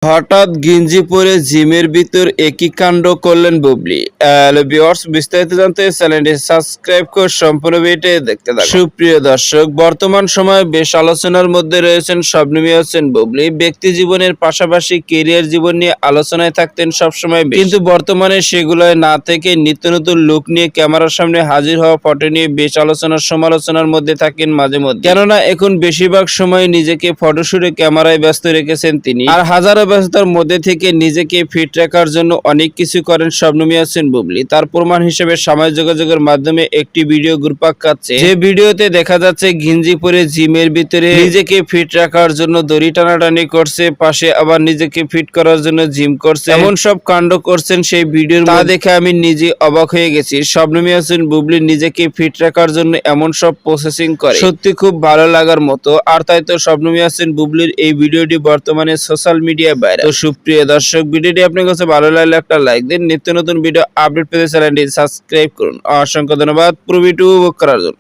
হঠাৎ গেঞ্জি পরে জিমের ভিতর একই কাণ্ড করলেন বুবলি। হ্যালো ভিউয়ার্স, বিস্তারিত জানতে চ্যানেলটি সাবস্ক্রাইব করে সম্পূর্ণ ভিডিওটি দেখতে থাকুন। সুপ্রিয় দর্শক, বর্তমান সময়ে বেশ আলোচনার মধ্যে রয়েছেন শবনম ইয়াসমিন বুবলি। ব্যক্তি জীবনের পাশাপাশি ক্যারিয়ার জীবন নিয়ে আলোচনায় থাকতেন সবসময়, কিন্তু বর্তমানে সেগুলোয় না থেকে নিত্য নতুন লুক নিয়ে ক্যামেরার সামনে হাজির হওয়া ফটো নিয়ে বেশ আলোচনার সমালোচনার মধ্যে থাকেন মাঝে মধ্যে। কেননা এখন বেশিরভাগ সময় নিজেকে ফটোশুটে ক্যামেরায় ব্যস্ত রেখেছেন তিনি, আর হাজারো ব্যস্ততার মধ্যে থেকে নিজেকে ফিট রাখার জন্য অনেক কিছু করেন শবনম ইয়াসমিন বুবলি। তার প্রমাণ হিসেবে সামাজিক যোগাযোগের মাধ্যমে একটি ভিডিও ঘুরপাক খাচ্ছে, যে ভিডিওতে দেখা যাচ্ছে গেঞ্জি পরে জিমের ভিতরে নিজেকে ফিট রাখার জন্য দড়ি টানাটানি করছে, পাশে আবার নিজেকে ফিট করার জন্য জিম করছে। এমন সব কাণ্ড করছেন সেই ভিডিওর, তা দেখে আমি নিজে অবাক হয়ে গেছি। শবনম ইয়াসমিন বুবলি নিজেকে ফিট রাখার জন্য এমন সব প্রসেসিং করে, সত্যি খুব ভালো লাগার মতো। আর তাই তো শবনম ইয়াসমিন বুবলির এই ভিডিওটি বর্তমানে সোশ্যাল মিডিয়ায় ভাইরাল। তো সুপ্রিয় দর্শক, ভিডিওটি আপনার কাছে ভালো লাগলে একটা লাইক দিন। নিত্য নতুন ভিডিও আপডেট পেতে চ্যানেলটি সাবস্ক্রাইব করুন। অসংখ্য ধন্যবাদ পুরো ভিডিও উপভোগ করার জন্য।